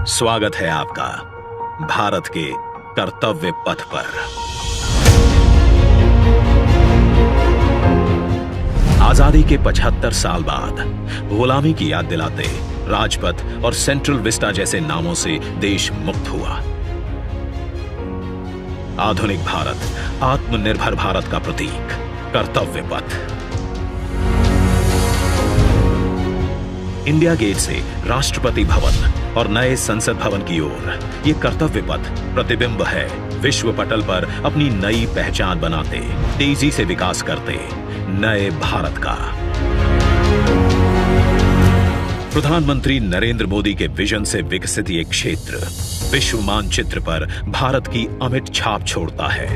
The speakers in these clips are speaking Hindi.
स्वागत है आपका भारत के कर्तव्य पथ पर। आजादी के 75 साल बाद गुलामी की याद दिलाते राजपथ और सेंट्रल विस्टा जैसे नामों से देश मुक्त हुआ। आधुनिक भारत, आत्मनिर्भर भारत का प्रतीक कर्तव्य पथ। इंडिया गेट से राष्ट्रपति भवन और नए संसद भवन की ओर ये कर्तव्य पथ प्रतिबिंब है विश्व पटल पर अपनी नई पहचान बनाते, तेजी से विकास करते नए भारत का। प्रधानमंत्री नरेंद्र मोदी के विजन से विकसित ये क्षेत्र विश्व मानचित्र पर भारत की अमिट छाप छोड़ता है।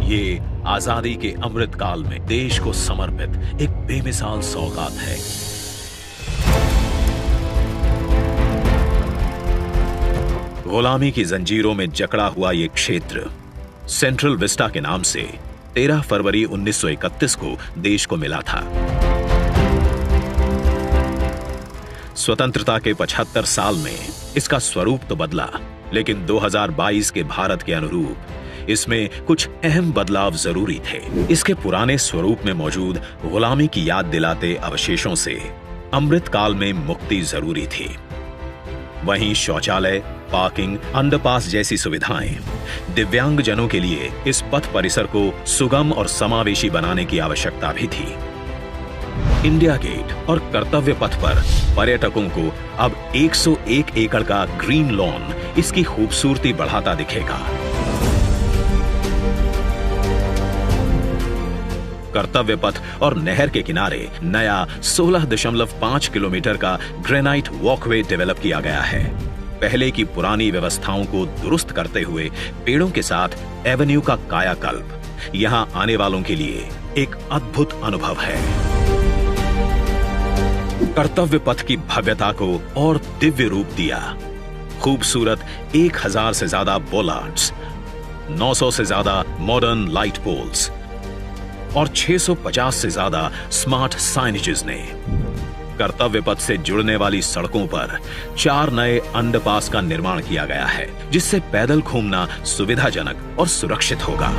ये आजादी के अमृत काल में देश को समर्पित एक बेमिसाल सौगात है। गुलामी की जंजीरों में जकड़ा हुआ यह क्षेत्र सेंट्रल विस्टा के नाम से 13 फरवरी 1931 को देश को मिला था। स्वतंत्रता के 75 साल में इसका स्वरूप तो बदला, लेकिन 2022 के भारत के अनुरूप इसमें कुछ अहम बदलाव जरूरी थे। इसके पुराने स्वरूप में मौजूद गुलामी की याद दिलाते अवशेषों से अमृत काल में मुक्ति जरूरी थी। वहीं शौचालय, पार्किंग, अंडरपास जैसी सुविधाएं, दिव्यांग जनों के लिए इस पथ परिसर को सुगम और समावेशी बनाने की आवश्यकता भी थी। इंडिया गेट और कर्तव्य पथ पर पर्यटकों को अब 101 एकड़ का ग्रीन लॉन इसकी खूबसूरती बढ़ाता दिखेगा। कर्तव्य पथ और नहर के किनारे नया 16.5 किलोमीटर का ग्रेनाइट वॉकवे डेवलप किया गया है। पहले की पुरानी व्यवस्थाओं को दुरुस्त करते हुए पेड़ों के साथ एवेन्यू का कायाकल्प यहां आने वालों के लिए एक अद्भुत अनुभव है। कर्तव्य पथ की भव्यता को और दिव्य रूप दिया। खूबसूरत 1000 से ज्यादा बोलार्ड्स, 900 से ज्यादा मॉडर्न लाइट पोल्स और 650 से ज्यादा स्मार्ट साइनेजेस ने कर्तव्य पथ से जुड़ने वाली सड़कों पर 4 नए अंडरपास का निर्माण किया गया है, जिससे पैदल घूमना सुविधाजनक और सुरक्षित होगा।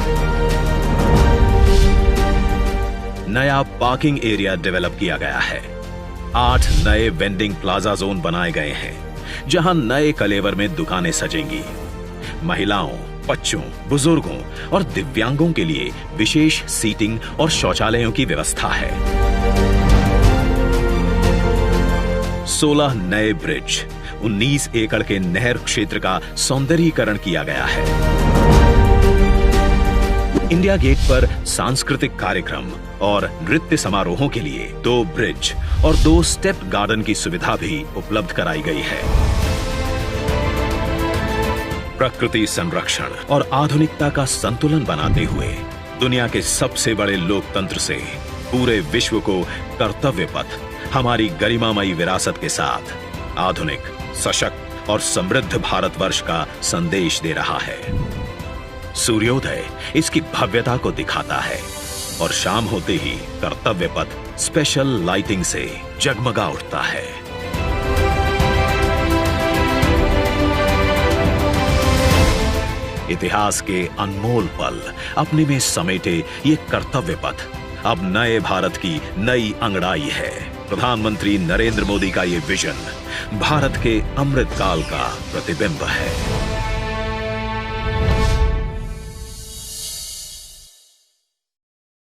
नया पार्किंग एरिया डेवलप किया गया है। 8 नए वेंडिंग प्लाजा जोन बनाए गए हैं, जहां नए कलेवर में दुकानें सजेंगी। महिलाओं, बच्चों, बुजुर्गों और दिव्यांगों के लिए विशेष सीटिंग और शौचालयों की व्यवस्था है। 16 नए ब्रिज, 19 एकड़ के नहर क्षेत्र का सौंदर्यीकरण किया गया है। इंडिया गेट पर सांस्कृतिक कार्यक्रम और नृत्य समारोहों के लिए 2 ब्रिज और 2 स्टेप गार्डन की सुविधा भी उपलब्ध कराई गई है। प्रकृति संरक्षण और आधुनिकता का संतुलन बनाते हुए दुनिया के सबसे बड़े लोकतंत्र से पूरे विश्व को कर्तव्य पथ हमारी गरिमामयी विरासत के साथ आधुनिक, सशक्त और समृद्ध भारतवर्ष का संदेश दे रहा है। सूर्योदय इसकी भव्यता को दिखाता है और शाम होते ही कर्तव्य पथ स्पेशल लाइटिंग से जगमगा उठता है। इतिहास के अनमोल पल अपने में समेटे ये कर्तव्य पथ अब नए भारत की नई अंगड़ाई है। प्रधानमंत्री नरेंद्र मोदी का ये विजन भारत के अमृत काल का प्रतिबिंब है।